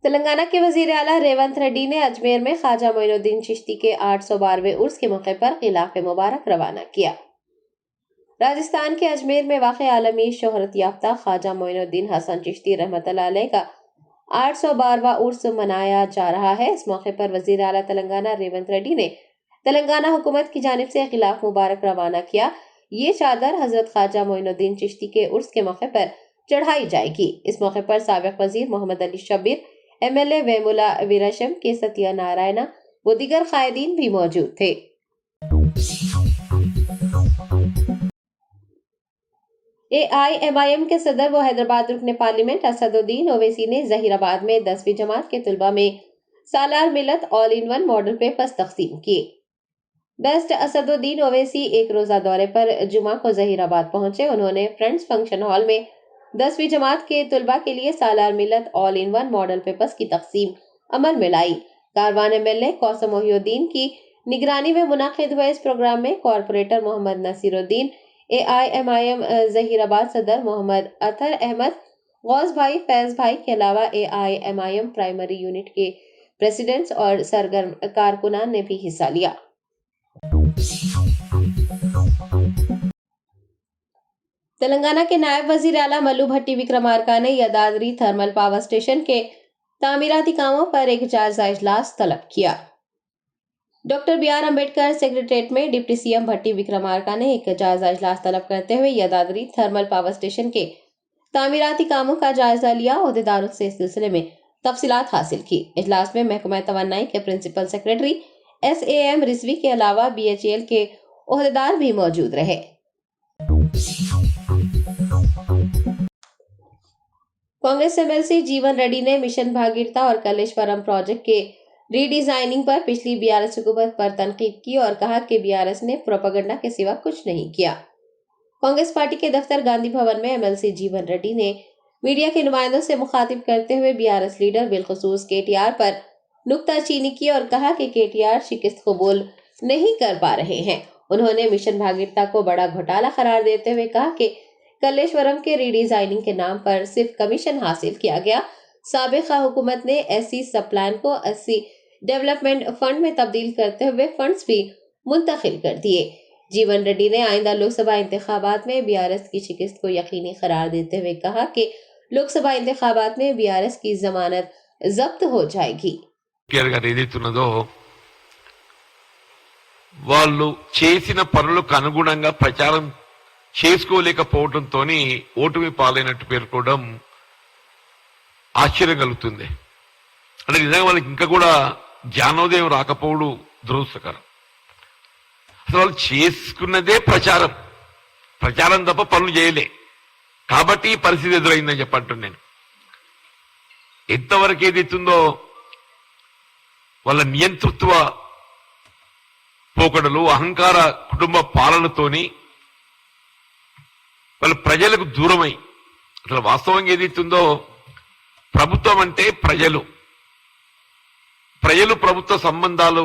तेलंगाना के वजीर आला रेवंत रेड्डी ने अजमेर में ख्वाजा मोइनुद्दीन चिश्ती के 812वें उर्स के मौके पर खिलाफ मुबारक रवाना किया। राजस्थान के अजमेर में वाक़े आलमी शोहरत याफ्ता ख्वाजा मोइनुद्दीन हसन चिश्ती रहमतुल्लाह अलैह का 812वां उर्स मनाया जा रहा है। इस मौके पर वजीर आला तेलंगाना रेवंत रेड्डी ने तेलंगाना हुकूमत की जानिब से खिलाफ मुबारक रवाना किया। ये चादर हजरत ख्वाजा मोइनुद्दीन चिश्ती के उर्स के मौके पर चढ़ाई जाएगी। इस मौके पर साबिक वजीर मोहम्मद अली शब्बीर, MLA वेमुला वीराशम के सत्या नारायणा व दीगर कायदीन भी मौजूद थे। AIMIM के सदर व हैदराबाद रुकने पार्लियामेंट असदुद्दीन ओवैसी ने जहीराबाद में 10वीं जमात के तुलबा में सालार मिलत all in one model papers तकसीम किए। बेस्ट असदुद्दीन ओवैसी एक रोजा दौरे पर जुमा को जहीराबाद पहुंचे। उन्होंने फ्रेंड्स फंक्शन हॉल में 10वीं जमात के तुलबा के लिए सालार मिलत all in one model papers की तकसीम अमल में लाई। कारवान MLA कौसम मोहिउद्दीन की निगरानी में मुनाकिद हुए इस प्रोग्राम में कॉरपोरेटर मोहम्मद नसीरुद्दीन, AIMIM जहीराबाद सदर मोहम्मद अतर अहमद, गौस भाई, फैज भाई के अलावा AIMIM प्राइमरी यूनिट के प्रेसिडेंट्स और सरगर्म कारकुनान ने भी हिस्सा लिया। तेलंगाना के नायब वजीर आला मल्लू भट्टी विक्रमार्का ने यदाद्री थर्मल पावर स्टेशन के तामीराती कामों पर एक जायजा इजलास तलब किया। डॉक्टर BR अम्बेडकर सेक्रेटेरिएट में डिप्टी CM भट्टी विक्रमार्का ने एक जायजा इजलास तलब करते हुए यदाद्री थर्मल पावर स्टेशन के तामीराती कामों का जायजा लिया। ओहदेदारों से इस सिलसिले में तफसीलात हासिल की। इजलास में महकमा तवन्नाई के प्रिंसिपल सेक्रेटरी SAM रिजवी के अलावा BHEL के ओहदेदार भी मौजूद रहे। कांग्रेस MLC जीवन रेड्डी ने मिशन भागीरथा और कलेश्वरम प्रोजेक्ट के रीडिजाइनिंग पर पिछली BRS हुकूमत पर तनकीद की और कहा कि BRS ने प्रोपेगेंडा के सिवा कुछ नहीं किया। कांग्रेस पार्टी के दफ्तर गांधी भवन में MLC जीवन रेड्डी ने मीडिया के नुमाइंदों से मुखातिब करते हुए BRS लीडर बिलखुसूस KTR पर नुक्ताचीनी की और कहा कि KTR शिकस्त कबूल नहीं कर पा रहे हैं। उन्होंने मिशन भागीरथा को बड़ा घोटाला करार देते हुए कहा कि कलेश्वरम के रीडिजाइनिंग के नाम पर सिर्फ कमीशन हासिल किया गया। साबिका हुकूमत ने SC सब प्लान को SC डेवलपमेंट फंड में तब्दील करते हुए फंड्स भी मुंतकिल कर दिए। जीवन रेड्डी ने आइंदा लोकसभा इंतखाबात में BRS की शिकस्त को यकीनी करार देते हुए कहा कि लोकसभा इंतखाबात में BRS की जमानत जब्त हो जाएगी। వాళ్ళు చేసిన పనులకు అనుగుణంగా ప్రచారం చేసుకోలేకపోవడంతో ఓటమి పాలైనట్టు పేర్కోవడం ఆశ్చర్యం కలుగుతుంది. అంటే నిజంగా వాళ్ళకి ఇంకా కూడా జ్ఞానోదయం రాకపోవడం దురదృష్టకరం. అసలు వాళ్ళు చేసుకున్నదే ప్రచారం తప్ప పనులు చేయలే కాబట్టి ఈ పరిస్థితి ఎదురైందని చెప్పంటున్నాను నేను. ఎంతవరకు ఏదైతుందో వాళ్ళ నియంతృత్వ పోకడలు, అహంకార కుటుంబ పాలనతోని వాళ్ళు ప్రజలకు దూరమై, అసలు వాస్తవంగా ఏదైతుందో ప్రభుత్వం అంటే ప్రజలు ప్రభుత్వ సంబంధాలు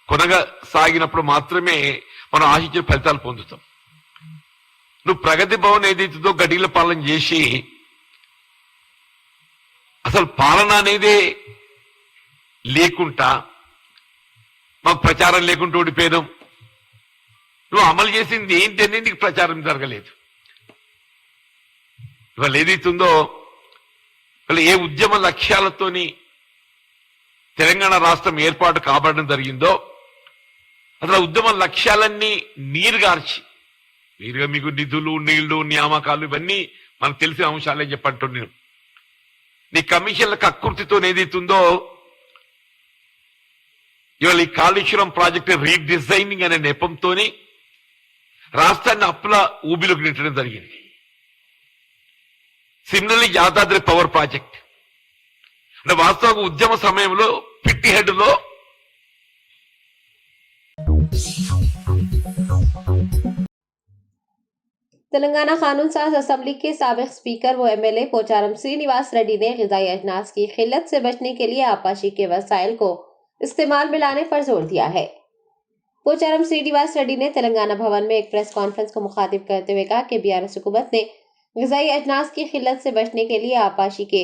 కొనసాగినప్పుడు మాత్రమే మనం ఆశించిన ఫలితాలు పొందుతాం. నువ్వు ప్రగతి భవన్ ఏదైతుందో గడిల పాలన చేసి అసలు పాలన అనేదే లేకుండా మాకు ప్రచారం లేకుండా ఓడిపోయాం. నువ్వు అమలు చేసింది ఏంటి అనేది నీకు ప్రచారం జరగలేదు. ఇవాళ ఏదైతుందో ఇవాళ ఏ ఉద్యమ లక్ష్యాలతోని తెలంగాణ రాష్ట్రం ఏర్పాటు కాబడడం జరిగిందో అసలు ఉద్యమ లక్ష్యాలన్నీ నీరుగార్చి మీకు నిధులు, నీళ్లు, నియామకాలు ఇవన్నీ మనకు తెలిసిన అంశాలే చెప్పంటున్నాను. నీ కమిషన్ల కకృతితో ఏదైతుందో ఇవాళ ఈ కాళేశ్వరం ప్రాజెక్టు రీడిజైనింగ్ అనే నెపంతో రాష్ట్రాన్ని అప్పుల ఊబిలోకి నెట్టడం జరిగింది. సిమిలర్లీ యాదాద్రి పవర్ ప్రాజెక్ట్ అంటే వాస్తవంగా ఉద్యమ సమయంలో పిట్టి హెడ్ లో तेलंगाना कानून साज असेंबली के साबिक स्पीकर व MLA पोचारम श्रीनिवास रेड्डी ने ग़िज़ाई अजनास की किल्लत से बचने के लिए आपाशी के वसाइल को इस्तेमाल में लाने पर जोर दिया है। पोचारम श्रीनिवास रेड्डी ने तेलंगाना भवन में एक प्रेस कॉन्फ्रेंस को मुखातिब करते हुए कहा कि BRS हुकूमत ने ग़िज़ाई अजनास की किल्लत से बचने के लिए आपाशी के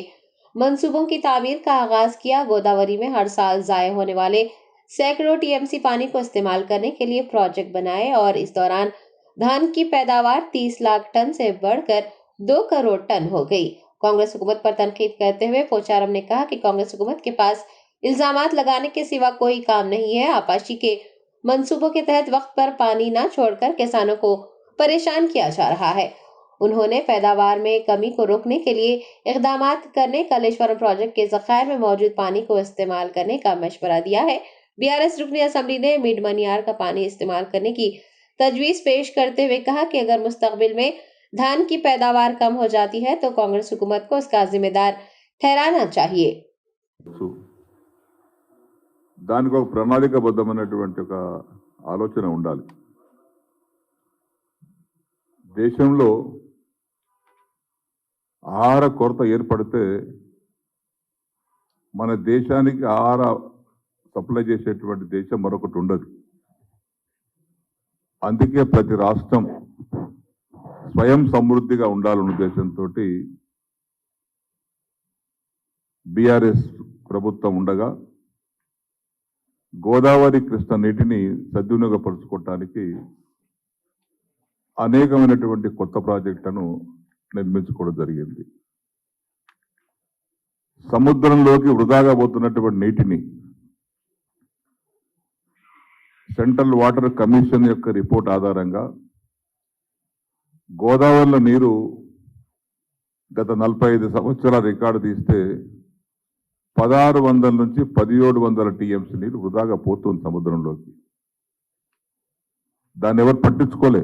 मंसूबों की तामीर का आगाज किया। गोदावरी में हर साल जाया होने वाले सैकड़ों टीएमसी पानी को इस्तेमाल करने के लिए प्रोजेक्ट बनाए और इस दौरान धान की पैदावार 30 लाख टन से बढ़कर 2 करोड़ टन हो गई। कांग्रेस हुकूमत पर तनकीद करते हुए पोचारम ने कहा कि कांग्रेस हुकूमत के पास इल्जामात लगाने के सिवा कोई काम नहीं है। आपाशी के मंसूबों के तहत वक्त पर पानी न छोड़कर किसानों को परेशान किया जा रहा है। उन्होंने पैदावार में कमी को रोकने के लिए इकदाम करने, कलेश्वरम प्रोजेक्ट के जखायर में मौजूद पानी को इस्तेमाल करने का मशवरा दिया है। बीआरएस रुकनी असम्बली ने मिड मनियार का पानी इस्तेमाल करने की तजवीज पेश करते हुए कहा कि अगर मुस्तकबिल में धान की पैदावार कम हो जाती है तो कांग्रेस हुकूमत को इसका जिम्मेदार ठहराना चाहिए। దానికి ఒక ప్రణాళికాబద్ధమైనటువంటి ఒక ఆలోచన ఉండాలి. దేశంలో ఆహార కొరత ఏర్పడితే మన దేశానికి ఆహార సప్లై చేసేటువంటి దేశం మరొకటి ఉండదు. అందుకే ప్రతి రాష్ట్రం స్వయం సమృద్ధిగా ఉండాలన్న ఉద్దేశంతో బీఆర్ఎస్ ప్రభుత్వం ఉండగా గోదావరి కృష్ణ నీటిని సద్వినియోగపరచుకోవటానికి అనేకమైనటువంటి కొత్త ప్రాజెక్టులను నిర్మించుకోవడం జరిగింది. సముద్రంలోకి వృధాగా పోతున్నటువంటి నీటిని సెంట్రల్ వాటర్ కమిషన్ యొక్క రిపోర్ట్ ఆధారంగా గోదావరిలో నీరు గత 45 సంవత్సరాల రికార్డు తీస్తే 1600 నుంచి 1700 టీఎంసీ నీరు వృధాగా పోతుంది సముద్రంలోకి. దాన్ని ఎవరు పట్టించుకోలే.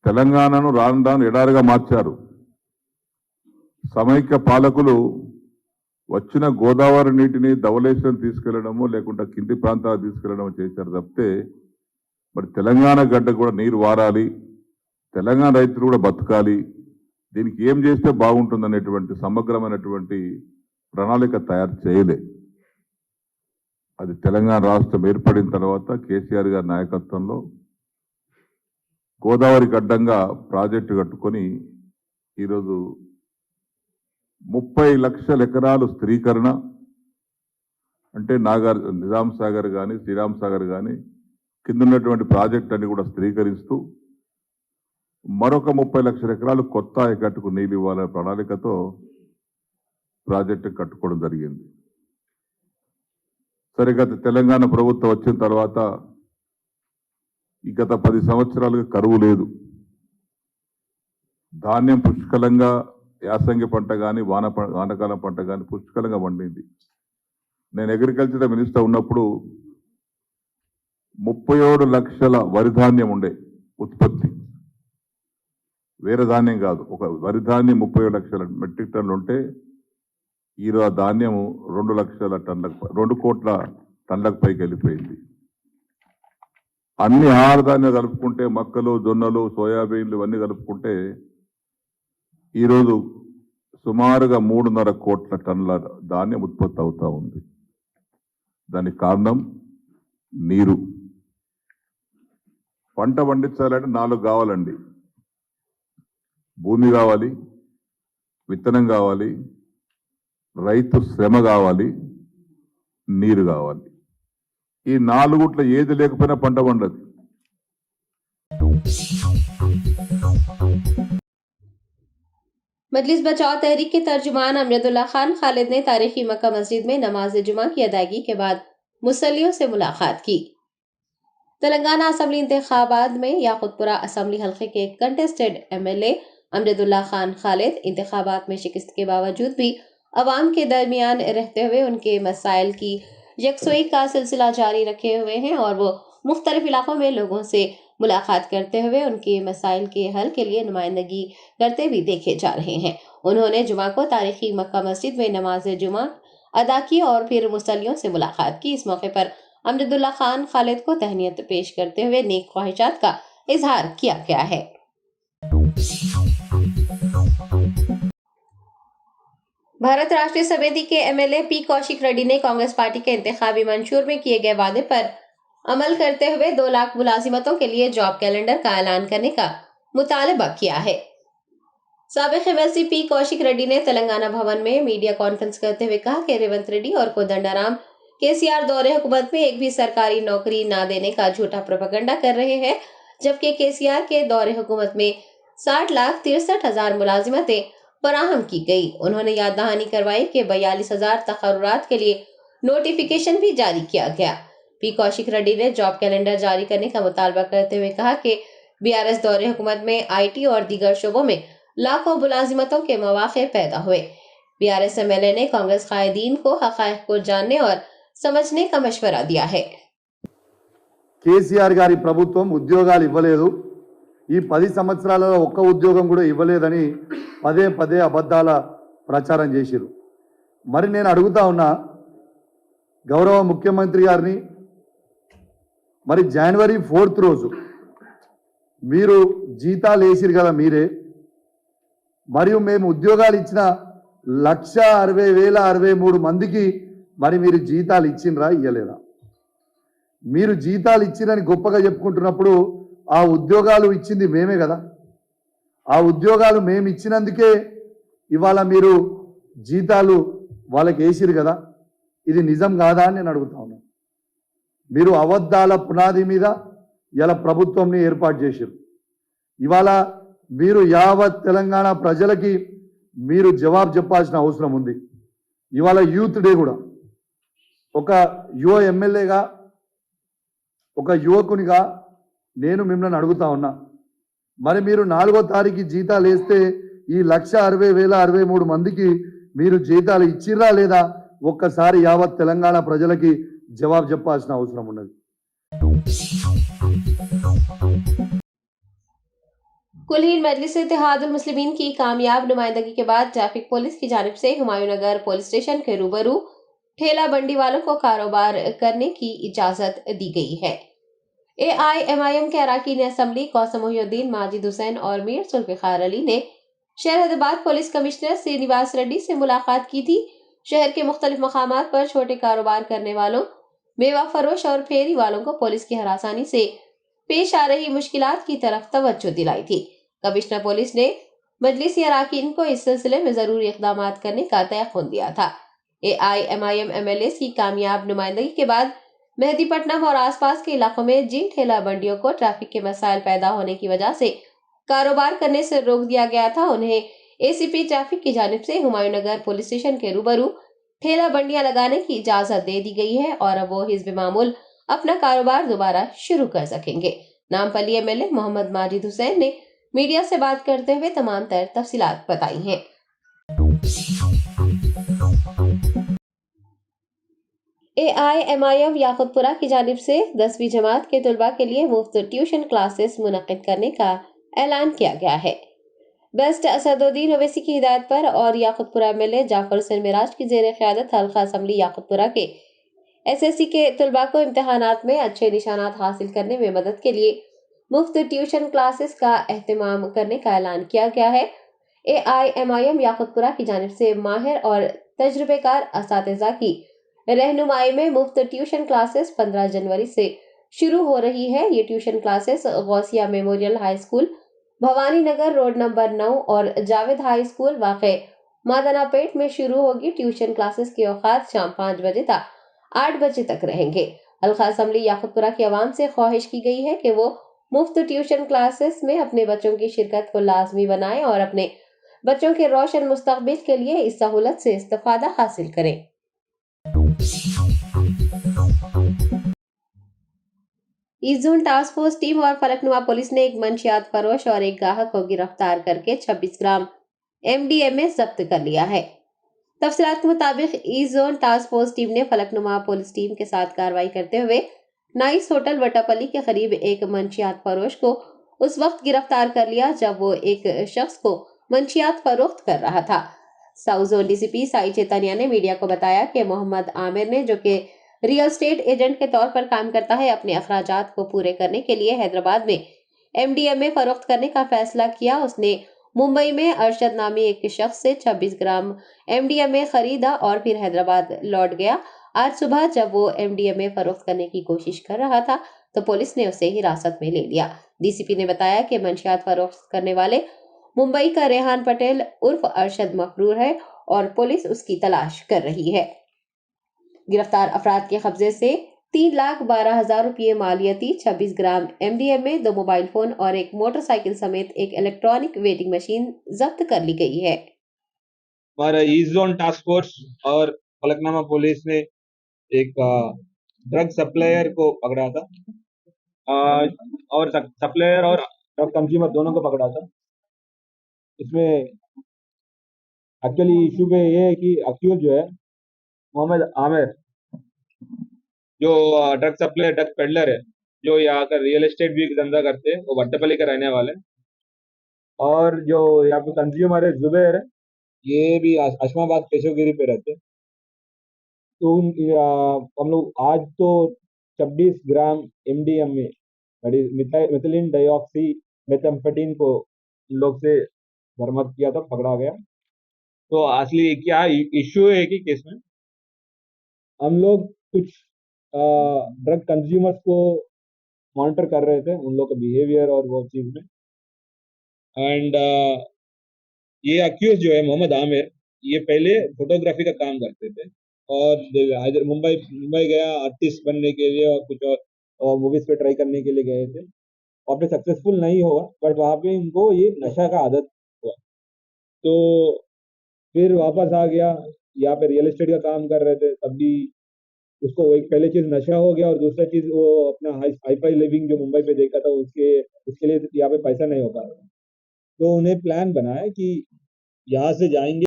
తెలంగాణను రాను రాను ఎడారిగా మార్చారు. సమైక్య పాలకులు వచ్చిన గోదావరి నీటిని ధవళేశ్వరం తీసుకెళ్లడమో లేకుంటే కింది ప్రాంతాలకు తీసుకెళ్లడమో చేశారు తప్పితే మరి తెలంగాణ గడ్డ కూడా నీరు వారాలి, తెలంగాణ రైతులు కూడా బతకాలి, దీనికి ఏం చేస్తే బాగుంటుందనేటువంటి సమగ్రమైనటువంటి ప్రణాళిక తయారు చేయలే. అది తెలంగాణ రాష్ట్రం ఏర్పడిన తర్వాత కేసీఆర్ గారి నాయకత్వంలో గోదావరి గడ్డంగా ప్రాజెక్టు కట్టుకొని ఈరోజు 30 లక్షల ఎకరాలు స్థిరీకరణ అంటే నిజాం సాగర్ కానీ శ్రీరామ్ సాగర్ కానీ కింద ఉన్నటువంటి ప్రాజెక్ట్ అన్ని కూడా స్థిరీకరిస్తూ మరొక 30 లక్షల ఎకరాలు కొత్త ఆయకట్టుకు నీళ్ళు ఇవ్వాలనే ప్రణాళికతో ప్రాజెక్టు కట్టుకోవడం జరిగింది. సరే, గత తెలంగాణ ప్రభుత్వం వచ్చిన తర్వాత ఈ గత 10 సంవత్సరాలుగా కరువు లేదు. ధాన్యం పుష్కలంగా యాసంగి పంట కానీ వానకాలం పంట కానీ పుష్కలంగా పండింది. నేను అగ్రికల్చర్ మినిస్టర్ ఉన్నప్పుడు 37 లక్షల వరి ధాన్యం ఉండే ఉత్పత్తి, వేరే ధాన్యం కాదు. ఒక వరి ధాన్యం 37 లక్షల మెట్రిక్ టన్నులు ఉంటే ఈరోజు ఆ ధాన్యము 2 లక్షల టన్నులకు 2 కోట్ల టన్నులకు పైకి వెళ్ళిపోయింది. అన్ని ఆహార ధాన్యాలు కలుపుకుంటే మక్కలు, జొన్నలు, సోయాబీన్లు ఇవన్నీ కలుపుకుంటే ఈరోజు సుమారుగా 3.5 కోట్ల టన్నుల ధాన్యం ఉత్పత్తి అవుతా ఉంది. దానికి కారణం నీరు. పంట పండించాలంటే 4 కావాలండి. భూమి కావాలి, విత్తనం కావాలి, రైతు శ్రమ కావాలి, నీరు కావాలి. ఈ 4 ఏది లేకపోయినా పంట పండదు. मजलिस बचाओ तहरीक के तर्जुमान अमजदुल्ला खान खालिद ने तारीखी मक्का मस्जिद में नमाज जुमा की अदायगी के बाद मुसल्लियों से मुलाकात की। तेलंगाना असम्बली इंतखाबात में याकुतपुरा असम्बली हल्के के कंटेस्टेड एमएलए अमजदुल्ला खान खालिद इंतखाबात में शिकस्त के बावजूद भी अवाम के दरमियान रहते हुए उनके मसाइल की यकसुई का सिलसिला जारी रखे हुए हैं और वो मुख्तलिफ इलाकों में लोगों से मुलाकात करते हुए उनके मसाइल के हल के लिए नुमाइंदगी करते भी देखे जा रहे हैं। उन्होंने जुमा को तारीखी मक्का मस्जिद में नमाज जुमा अदा की और फिर मुसल्लियों से मुलाकात की। इस मौके पर अमजदुल्ला खान खालिद को तहनीत पेश करते हुए नेक ख्वाहिशात का इजहार किया गया है। भारत राष्ट्रीय समिति के एमएलए पी कौशिक रेड्डी ने कांग्रेस पार्टी के इंतखाबी मंशूर में किए गए वादे पर अमल करते हुए 2 लाख मुलाजिमतों के लिए जॉब कैलेंडर का ऐलान करने का मुतालबा किया है। साबिक एमएलसी पी कौशिक रेड्डी ने तेलंगाना भवन में मीडिया कॉन्फ्रेंस करते हुए कहा कि रेवंत रेड्डी और कोदंडराम केसीआर दौरे हुकूमत में एक भी सरकारी नौकरी न देने का झूठा प्रोपेगेंडा कर रहे हैं, जबकि केसीआर के दौरे हुकूमत में 60,63,000 मुलाजिमतें फराहम की गई। उन्होंने याद दहानी करवाई कि 42,000 तकर्रुरात के लिए नोटिफिकेशन भी जारी किया गया। पी कौशिक रेड्डी ने जॉब कैलेंडर जारी करने का मुतालबा करते हुए कहा कि बीआरएस दौरे हुकूमत में आईटी और दीगर शोबों में लाखों मुलाजिमतों के मौके पैदा हुए। बीआरएस एमएलए ने कांग्रेस कायदीन को हक़ाइक़ को जानने और समझने का मशवरा दिया है। కేసీఆర్ గారి ప్రభుత్వం ఉద్యోగాలు ఇవ్వలేదు, ఈ 10 సంవత్సరాలలో ఒక్క ఉద్యోగం కూడా ఇవ్వలేదని పదే పదే అబద్ధాల ప్రచారం చేశారు. మరి నేను అడుగుతా ఉన్నా గౌరవ ముఖ్యమంత్రి గారిని, మరి జనవరి 4th రోజు మీరు జీతాలు వేసిరు కదా మీరే, మరియు మేము ఉద్యోగాలు ఇచ్చిన 1,60,063 మందికి మరి మీరు జీతాలు ఇచ్చినరా ఇయ్యలేదా? మీరు జీతాలు ఇచ్చినని గొప్పగా చెప్పుకుంటున్నప్పుడు ఆ ఉద్యోగాలు ఇచ్చింది మేమే కదా. ఆ ఉద్యోగాలు మేము ఇచ్చినందుకే ఇవాళ మీరు జీతాలు వాళ్ళకి వేసిరు కదా. ఇది నిజం కాదా అని నేను అడుగుతా ఉన్నాను. మీరు అబద్ధాల పునాది మీద ఇలా ప్రభుత్వంని ఏర్పాటు చేశారు. ఇవాళ మీరు యావత్ తెలంగాణ ప్రజలకి మీరు జవాబు చెప్పాల్సిన అవసరం ఉంది. ఇవాళ యూత్ డే కూడా ఒక యువ ఎమ్మెల్యేగా, ఒక యువకునిగా నేను మిమ్మల్ని అడుగుతా ఉన్నా, మరి మీరు 4వ తారీఖు జీతాలు వేస్తే ఈ 1,60,063 మందికి మీరు జీతాలు ఇచ్చిర్రా లేదా ఒక్కసారి యావత్ తెలంగాణ ప్రజలకి జవాబు చెప్పాల్సిన అవసరం ఉన్నది. कुलीन मजलिस इत्तेहादुल मुस्लिमीन की कामयाब नुमाइंदगी के बाद ट्रैफिक पुलिस की जानिब से हुमायूं नगर पुलिस स्टेशन के रूबरू ठेला बंडी वालों को कारोबार करने की इजाजत दी गई है। एआईएमआईएम के अरकान असम्बली कौसम मोहिउद्दीन, माजिद हुसैन और मीर जुल्फिकार अली ने शहर पुलिस कमिश्नर श्रीनिवास रेड्डी से मुलाकात की थी। शहर के मुख्तलिफ मकामात पर छोटे कारोबार करने वालों, मेवा फरोश और फेरी वालों को पुलिस की हरासानी से पेश आ रही मुश्किलात की तरफ तवज्जो दिलाई थी। कमिश्नर पुलिस ने मजलिसी अरकान को इस सिलसिले में जरूरी इक़दाम करने का तयक़ुन दिया था। एआईएमआईएम एमएलए की कामयाब नुमाइंदगी के बाद मेहदीपट्टनम और आसपास के इलाकों में जिन ठेला बंडियों को ट्रैफिक के मसाइल पैदा होने की वजह से कारोबार करने से रोक दिया गया था, उन्हें एसीपी ट्रैफिक की जानिब से हुमायूं नगर पुलिस स्टेशन के रूबरू ठेला बंडियां लगाने की इजाजत दे दी गई है और अब वो हिस्ब मामूल अपना कारोबार दोबारा शुरू कर सकेंगे। नामपल्ली एमएलए मोहम्मद माजिद हुसैन ने मीडिया से बात करते हुए तमाम तर तफसीलात बताई हैं। एआईएमआईएम याकुतपुरा की जानिब से 10वीं जमात के तुलबा के लिए मुफ्त ट्यूशन क्लासेस मुनक्किद करने का ऐलान किया गया है। बेस्ट असदुद्दीन ओवैसी की हिदायत पर और याकुतपुरा एमएलए जाफर हुसैन मिराज की जेर क़यादत हल्का असम्बली याकुतपुरा के एसएससी के तुलबा को इम्तिहानात में अच्छे निशानात हासिल करने में मदद के लिए मुफ्त ट्यूशन क्लासेस का एहतमाम करने का ऐलान किया गया है। एआईएमआईएम याकुतपुरा की जानिब से माहिर और तजुर्बेकार असातिज़ा की रहनुमाई में मुफ्त ट्यूशन क्लासेस 15 जनवरी से शुरू हो रही है। ये tuition classes Gausia memorial high school, Bhavani Nagar road number 9 और जावेद हाई स्कूल वाक़े मादनापेट में शुरू होगी। ट्यूशन क्लासेस के औकात शाम 5 बजे तक 8 बजे तक रहेंगे। हल्का असम्बली याकुतपुरा की आवाम से ख्वाहिश की गई है कि वो मुफ्त ट्यूशन क्लासेस में अपने बच्चों की शिरकत को लाजमी बनाएं और अपने बच्चों के रोशन मुस्तकबिल के लिए इस सहूलत से इस्तेफादा हासिल करें। East zone task force team और फलकनुमा पुलिस ने एक मंशियात फरोश और एक ग्राहक को गिरफ्तार करके 26 ग्राम एमडीएमए जब्त कर लिया है। तफसीलात के मुताबिक east zone task force team ने फलकनुमा पुलिस टीम के साथ कार्रवाई करते हुए नाइस होटल वटापल्ली के करीब एक मंशियात फरोश को उस वक्त गिरफ्तार कर लिया जब वो एक शख्स को मंशियात फरोख्त कर रहा था। South zone DCP Sai Chaitanya ने मीडिया को बताया कि मोहम्मद आमिर ने, जो कि रियल स्टेट एजेंट के तौर पर काम करता है, अपने अखराजात को पूरे करने के लिए हैदराबाद में एमडीएमए फरोख्त करने का फैसला किया। उसने मुंबई में अरशद नामी एक शख्स से 26 ग्राम एमडीएमए खरीदा और फिर हैदराबाद लौट गया। आज सुबह जब वो एमडीएमए फरोख्त करने की कोशिश कर रहा था तो पुलिस ने उसे हिरासत में ले लिया। डीसीपी ने बताया कि मंशियात फरोख्त करने वाले मुंबई का रेहान पटेल उर्फ अरशद मकरूर है और पुलिस उसकी तलाश कर रही है। गिरफ्तार अफराद के कब्जे से 3,12,000 रुपये मालियती, 26 ग्राम MDMA, 2 मोबाइल फोन और एक मोटरसाइकिल समेत एक इलेक्ट्रॉनिक वेटिंग मशीन जब्त कर ली गई है। हमारा ईस्ट जोन टास्क फोर्स और फलकनामा पुलिस ने एक ड्रग सप्लायर को पकड़ा था और सप्लायर और ड्रग कंज्यूमर दोनों को पकड़ा था। इसमें एक्चुअली इशू पे ये है कि अक्यूज जो है मोहम्मद आमिर, जो ड्रग सप्लायर ड्रग पेडलर है, जो यहाँ का रियल एस्टेट भी धंधा करते हैं, वो वट्टपल्ली का रहने वाले हैं। और जो यहाँ पे कंज्यूमर है जुबैर है, ये भी अशमाबाद केशवगिरी पे रहते हैं। तो हम लोग आज तो 26 ग्राम MDMA मिथिलीन डाइऑक्सी मेथाम्फेटामिन को इन लोग से बरामद किया था, पकड़ा गया। तो असली क्या इश्यू है कि केस में हम लोग कुछ ड्रग कंज्यूमर्स को मॉनिटर कर रहे थे, उन लोग का बिहेवियर और वो चीज़ में। एंड ये अक्यूज जो है मोहम्मद आमिर, ये पहले फोटोग्राफी का काम करते थे और मुंबई गया आर्टिस्ट बनने के लिए और कुछ और मूवीज पे ट्राई करने के लिए गए थे। वहाँ पे सक्सेसफुल नहीं हुआ, बट वहाँ पे इनको ये नशा का आदत हुआ, तो फिर वापस आ गया। यहाँ पे रियल एस्टेट का काम कर रहे थे, तब भी उसको एक पहले चीज नशा हो गया और दूसरा चीज वो अपना हाई लिविंग जो मुंबई पे देखा था उसके लिए यहाँ पे पैसा नहीं हो पा रहा, तो उन्हें प्लान बनाया कि यहाँ से जाएंगे।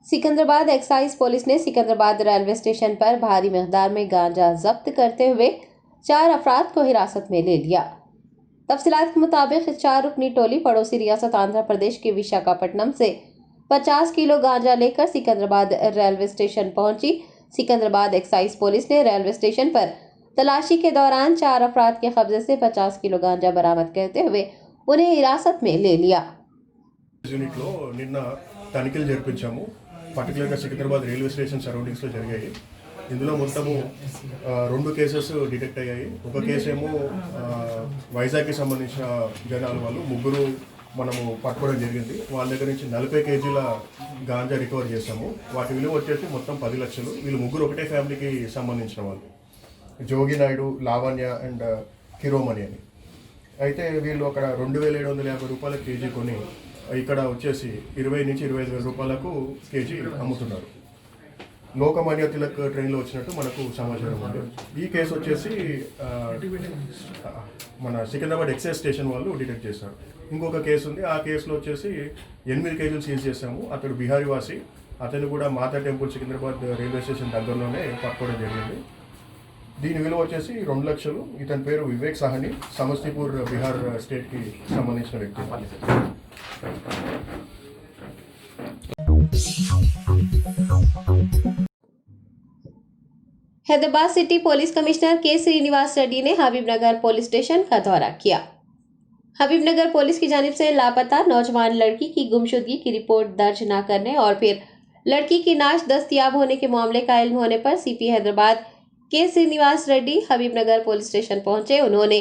सिकंदराबाद एक्साइज पुलिस ने सिकंदराबाद रेलवे स्टेशन पर भारी मिकदार में गांजा जब्त करते हुए 4 अफराद को हिरासत में ले लिया। तफसीलात के मुताबिक 4 रुकनी टोली पड़ोसी रियासत आंध्र प्रदेश के विशाखापट्टनम से 50 किलो गांजा लेकर सिकंदराबाद रेलवे स्टेशन पहुंची। सिकंदराबाद एक्साइज पुलिस ने रेलवे स्टेशन पर तलाशी के दौरान 4 अफराद के कब्जे से 50 किलो गांजा बरामद करते हुए उन्हें हिरासत में ले लिया। యూనిట్ లో నిన్న తనిఖీలు జరిపించాము, పర్టికులర్గా సికింద్రాబాద్ రైల్వే స్టేషన్ సరౌండింగ్స్లో జరిగాయి. ఇందులో మొత్తము 2 కేసెస్ డిటెక్ట్ అయ్యాయి. ఒక కేసు ఏమో వైజాగ్కి సంబంధించిన జనాల వాళ్ళు 3 మనము పట్టుకోవడం జరిగింది. వాళ్ళ దగ్గర నుంచి 40 కేజీల గాంజా రికవర్ చేసాము. వాటి విలువ వచ్చేసి మొత్తం 10 లక్షలు. వీళ్ళు 3 ఒకటే ఫ్యామిలీకి సంబంధించిన వాళ్ళు, జోగి నాయుడు, లావణ్య అండ్ కిరోమణి అని. అయితే వీళ్ళు అక్కడ 2,750 రూపాయల కేజీ కొని ఇక్కడ వచ్చేసి 20 నుంచి 25,000 రూపాయలకు కేజీ అమ్ముతున్నారు. లోకమాన్య తిలక్ ట్రైన్లో వచ్చినట్టు మనకు సమాచారం ఉంది. ఈ కేసు వచ్చేసి మన సికింద్రాబాద్ ఎక్సైజ్ స్టేషన్ వాళ్ళు డిటెక్ట్ చేశారు. ఇంకొక కేసు ఉంది, ఆ కేసులో వచ్చేసి 8 కేజీలు సీజ్ చేశాము. అతడు బిహారీ వాసి, అతను కూడా మాతా టెంపుల్ సికింద్రాబాద్ రైల్వే స్టేషన్ దగ్గరలోనే పట్టుకోవడం జరిగింది. దీని విలువ వచ్చేసి 2 లక్షలు. ఇతని పేరు వివేక్ సాహని, సమస్తీపూర్ బిహార్ స్టేట్కి సంబంధించిన వ్యక్తి. हैदराबाद सिटी पुलिस कमिश्नर के श्रीनिवास रेड्डी ने हबीबनगर पुलिस स्टेशन का दौरा किया। हबीबनगर पुलिस की जानिब से लापता नौजवान लड़की की गुमशुदगी की रिपोर्ट दर्ज न करने और फिर लड़की की नाश दस्तयाब होने के मामले का इल्म होने पर सीपी हैदराबाद के श्रीनिवास रेड्डी हबीबनगर पुलिस स्टेशन पहुंचे। उन्होंने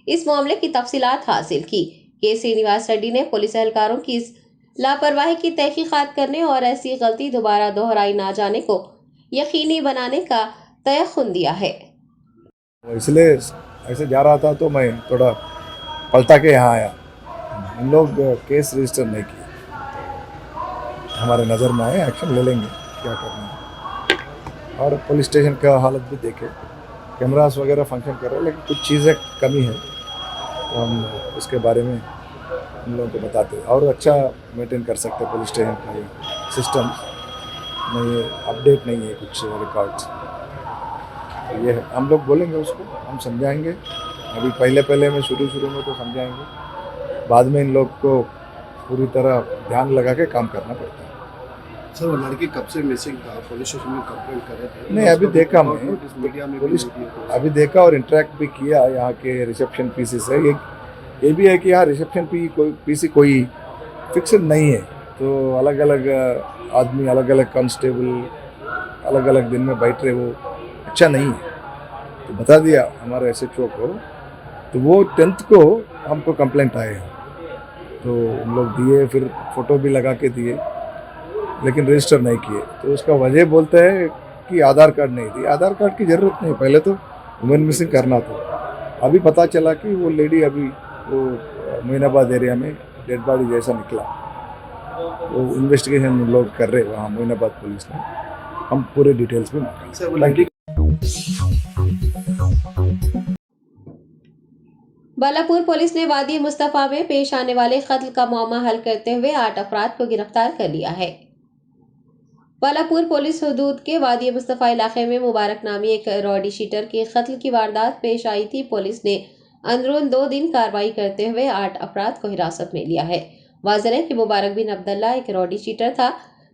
इस मामले की तफसीलात हासिल की। के श्रीनिवास रेड्डी ने पुलिस एहलकारों की इस लापरवाही की तहकीकात करने और ऐसी गलती दोबारा दोहराई ना जाने को यकीनी बनाने का तयख्खुन दिया है। इसलिए ऐसे जा रहा था तो मैं थोड़ा पलटा के यहाँ आया। इन लोग केस रजिस्टर नहीं किए, हमारे नज़र में आए, एक्शन ले लेंगे, क्या करना है। और पुलिस स्टेशन का हालत भी देखे, कैमरास वगैरह फंक्शन कर रहे हैं, लेकिन कुछ चीज़ें कमी है, तो हम उसके बारे में उन लोगों को बताते हैं और अच्छा मेंटेन कर सकते हैं पुलिस स्टेशन का ये सिस्टम में। ये अपडेट नहीं है कुछ रिकॉर्ड्स, ये है। हम लोग बोलेंगे उसको, हम समझाएंगे। अभी पहले में शुरू में तो समझाएंगे, बाद में इन लोग को पूरी तरह ध्यान लगा के काम करना पड़ता है। सर, वो लड़की कब से मिसिंग था? पुलिस स्टेशन में कंप्लेंट कर रहे थे? नहीं, अभी देखा मैं, मीडिया में पुलिस अभी देखा और इंटरेक्ट भी किया यहाँ के रिसेप्शन पीसी से। ये भी है कि यहाँ रिसेप्शन पीसी कोई फिक्स्ड नहीं है, तो अलग अलग आदमी, अलग अलग कांस्टेबल अलग अलग दिन में बैठ रहे, वो अच्छा नहीं है। तो बता दिया हमारे SHO को तो वो 10th को हमको कंप्लेंट आए हैं, तो हम लोग दिए, फिर फ़ोटो भी लगा के दिए, लेकिन रजिस्टर नहीं किए। तो उसका वजह बोलते हैं कि आधार कार्ड नहीं दी। आधार कार्ड की ज़रूरत नहीं, पहले तो वुमेन मिसिंग करना था। अभी पता चला कि वो लेडी अभी वो मोइनाबाद एरिया में डेड बॉडी जैसा निकला। वो इन्वेस्टिगेशन लोग कर रहे वहाँ मोइनाबाद पुलिस ने। हम पूरे डिटेल्स में सर वो थैंक यू। बालापुर पुलिस ने वादी मुस्तफा में पेश आने वाले कत्ल का मामला हल करते हुए 8 अपराध को गिरफ्तार कर लिया है। बालापुर पुलिस हदूद के वादी मुस्तफा इलाके में मुबारक नामी एक रॉडी शीटर के कत्ल की वारदात पेश आई थी। पुलिस ने अंदरून 2 दिन कार्रवाई करते हुए 8 अपराध को हिरासत में लिया है। वाज़ेह है कि मुबारक बिन अब्दुल्ला एक रॉडी शीटर था,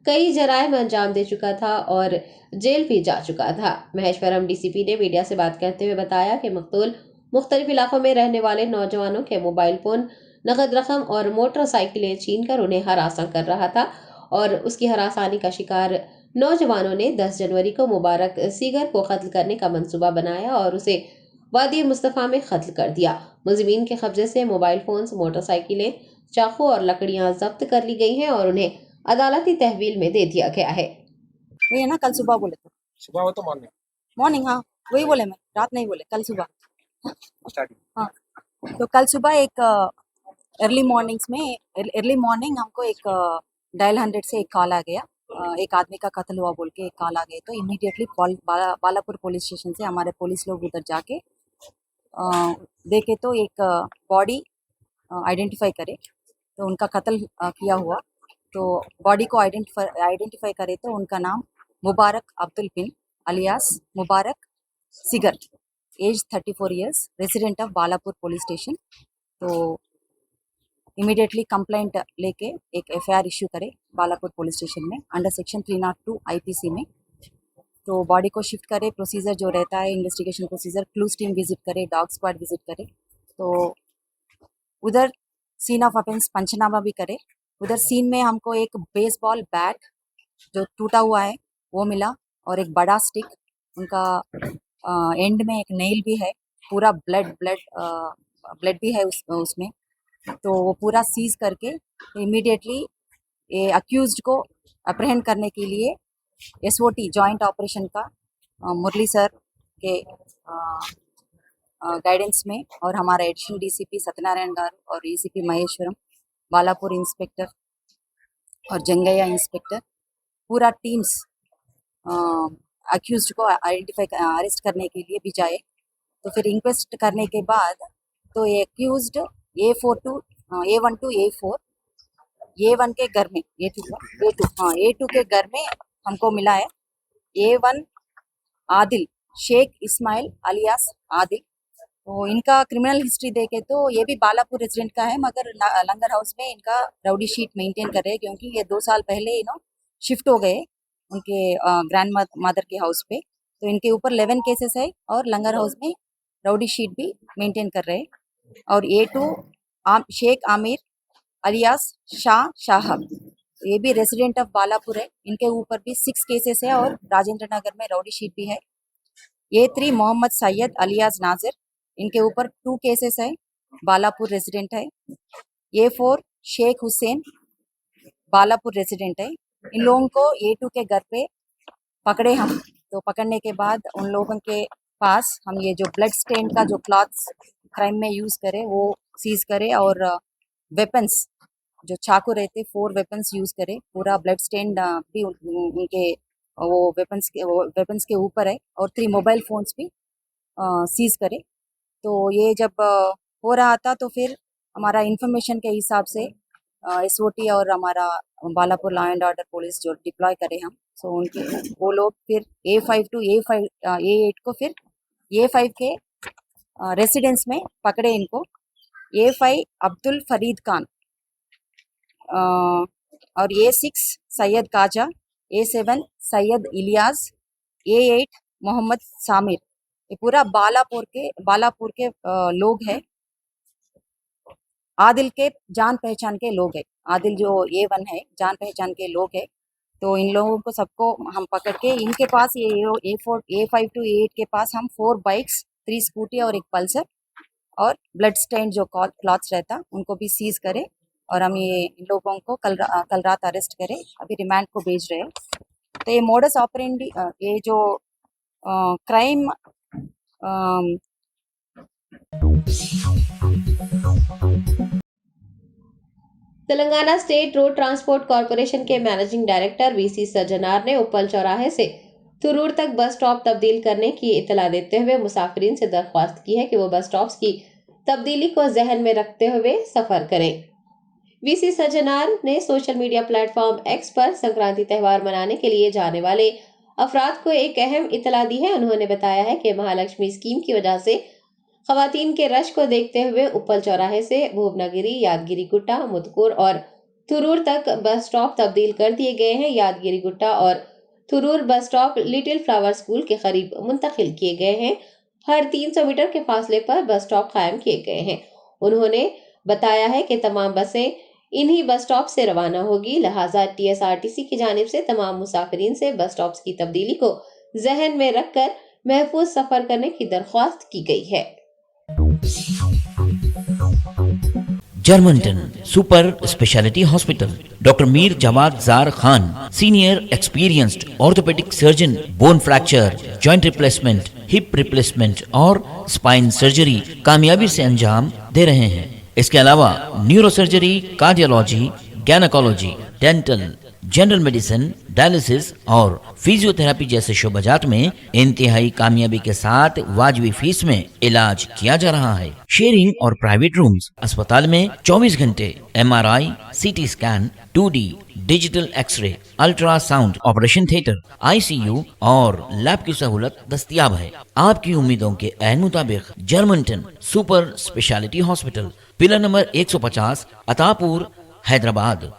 कई जराइम अंजाम दे चुका था और जेल भी जा चुका था। महेश्वरम डीसीपी ने मीडिया से बात करते हुए बताया कि मकतूल मुख्तलिफ इलाकों में रहने वाले नौजवानों के मोबाइल फोन, नकद रकम और मोटरसाइकिलें छीन कर उन्हें हरासा कर रहा था और उसकी हरासानी का शिकार नौजवानों ने 10 जनवरी को मुबारक सीगर को कत्ल करने का मंसूबा बनाया और उसे वादी मुस्तफा में कत्ल कर दिया। मुलजिमीन के कब्जे से मोबाइल फोन्स, मोटरसाइकिलें, चाकू और लकड़ियां जब्त कर ली गई हैं और उन्हें अदालती तहवील में दे दिया गया है। वही है ना, कल सुबह बोले थे। सुबह हो तो मॉर्निंग मॉर्निंग, हाँ वही बोले, मैं रात नहीं बोले, कल सुबह। स्टार्टिंग। हाँ, तो कल सुबह एक अर्ली मॉर्निंग हमको एक डायल 100 से एक कॉल आ गया। एक आदमी का कत्ल हुआ बोल के एक कॉल आ गया। तो इमीडिएटली बालापुर पुलिस स्टेशन से हमारे पुलिस लोग उधर जाके देखे तो एक बॉडी आइडेंटिफाई करे, तो उनका कत्ल किया हुआ। तो बॉडी को आइडेंटिफाई करे तो उनका नाम Mubarak Abdul bin alias Mubarak Sigar, age 34 years, resident of Balapur police station. तो इमीडिएटली कंप्लेंट लेके एक एफआईआर इश्यू करे बालापुर पुलिस स्टेशन में अंडर सेक्शन 302 आईपीसी में। तो बॉडी को शिफ्ट करे, प्रोसीजर जो रहता है investigation procedure, clues team visit करे, डॉग स्क्वाड विजिट करे। तो उधर सीन ऑफ ऑफेंस पंचनामा भी करे। उधर सीन में हमको एक बेसबॉल बैट जो टूटा हुआ है वो मिला और एक बड़ा स्टिक, उनका एंड में एक नेल भी है, पूरा ब्लड भी है उसमें। तो वो पूरा सीज करके इमीडिएटली ये अक्यूज्ड को अप्रहेंड करने के लिए एसओटी जॉइंट ऑपरेशन का मुरली सर के गाइडेंस में और हमारा एडिशनल डीसीपी सत्यनारायण गारू और एसीपी महेश्वरम, बालापुर इंस्पेक्टर और जंगैया इंस्पेक्टर, पूरा टीम्स अक्यूज्ड को अरेस्ट करने के लिए भी जाए। तो फिर इंक्वेस्ट करने के बाद तो ये accused A1 to A4, A1 के घर में, A2 के घर में हमको मिला है। A1 Adil Shaikh Ismail alias Adil. तो इनका क्रिमिनल हिस्ट्री देखे तो ये भी बालापुर रेजिडेंट का है, मगर लंगर हाउस में इनका राउडी शीट मेंटेन कर रहे हैं क्योंकि ये 2 साल पहले शिफ्ट हो गए उनके ग्रैंड मदर के हाउस पे। तो इनके ऊपर 11 केसेस है और लंगर हाउस में राउडी शीट भी मेंटेन कर रहे हैं। और A2 शेख आमिर अलियास शाह साहब, ये भी रेसिडेंट ऑफ बालापुर है, इनके ऊपर भी 6 केसेस है और राजेंद्र नगर में राउडी शीट भी है। A3 मोहम्मद सैयद अलियास नाजिर, इनके ऊपर 2 केसेस है, बालापुर रेसिडेंट है। A4 शेख हुसैन बालापुर रेसिडेंट है। इन लोगों को A2 के घर पे पकड़े हम। तो पकड़ने के बाद उन लोगों के पास हम ये जो ब्लड स्टेन का जो क्लॉथ्स क्राइम में यूज करे वो सीज करे और वेपन्स जो चाकू रहते 4 वेपन्स यूज करे। पूरा ब्लड स्टेन भी उनके वो वेपन्स के ऊपर है और 3 मोबाइल फोन्स भी सीज करे। तो ये जब हो रहा था तो फिर हमारा इंफॉर्मेशन के हिसाब से एसओटी और हमारा Balapur law and order police जो डिप्लॉय करे हम, सो उनके वो लोग फिर A5 to A8 को फिर A5 के रेसिडेंस में पकड़े इनको। A5 अब्दुल फरीद खान और A6 Syed Kaza, A7 Syed Ilyas, A8 Mohammad सामिर। ये पूरा बालापुर के लोग हैं। आदिल के जान पहचान के लोग हैं। आदिल जो A1 है जान पहचान के लोग हैं। तो इन लोगों को सबको हम पकड़ के इनके पास ये A5 to A8 के पास हम 4 बाइक्स, 3 स्कूटी और एक पल्सर और ब्लड स्टेन जो क्लॉथ्स रहता उनको भी सीज करें और हम ये इन लोगों को कल रात अरेस्ट करें, अभी रिमांड को भेज रहे हैं। तो ये मोडस ऑपरेंडी ये जो crime Telangana state road transport corporation के मैनेजिंग डायरेक्टर वीसी सज्जनार ने उप्पल चौराहे से तुरूर तक बस स्टॉप तब्दील करने की इतला देते हुए मुसाफिरीन से दरख्वास्त की है कि वो बस स्टॉप्स की तब्दीली को जहन में रखते हुए सफर करें। वीसी सज्जनार ने सोशल मीडिया प्लेटफॉर्म एक्स पर संक्रांति त्यौहार मनाने के लिए जाने वाले अफराद को एक अहम इतला दी है। उन्होंने बताया है कि महालक्ष्मी स्कीम की वजह से खवातीन के रश को देखते हुए उप्पल चौराहे से भूवनागिरी, यादगिरी गुट्टा, मुदकुर और तुरूर तक बस स्टॉप तब्दील कर दिए गए हैं। यादगिरी गुट्टा और तुरूर bus stop little flower school के करीब मुंतकिल किए गए हैं। हर 300 मीटर के फासले पर बस स्टॉप कायम किए गए हैं। उन्होंने बताया है कि तमाम बसें इन्हीं बस स्टॉप से रवाना होगी, लिहाजा टीएसआरटीसी की जानिब से तमाम मुसाफिरीन से बस स्टॉप्स की तब्दीली को जहन में रखकर महफूज सफर करने की दरख्वास्त की गई है। Germanton super speciality hospital, doctor Mir Jawad Jar Khan, senior experienced orthopaedic surgeon, bone fracture, joint replacement, hip replacement और स्पाइन सर्जरी कामयाबी से अंजाम दे रहे हैं। इसके अलावा neuro surgery, cardiology, gynaecology, dental, general medicine, dialysis और फिजियोथेरेपी जैसे शोबाजात में इंतहाई कामयाबी के साथ वाजबी फीस में इलाज किया जा रहा है। शेयरिंग और प्राइवेट रूम्स, अस्पताल में 24 घंटे MRI, CT scan, 2D digital X-ray, ultrasound, operation theatre, ICU और लैब की सहूलत दस्तयाब है। आपकी उम्मीदों के ऐन मुताबिक Germanten super speciality hospital, pillar number 150, Attapur, Hyderabad.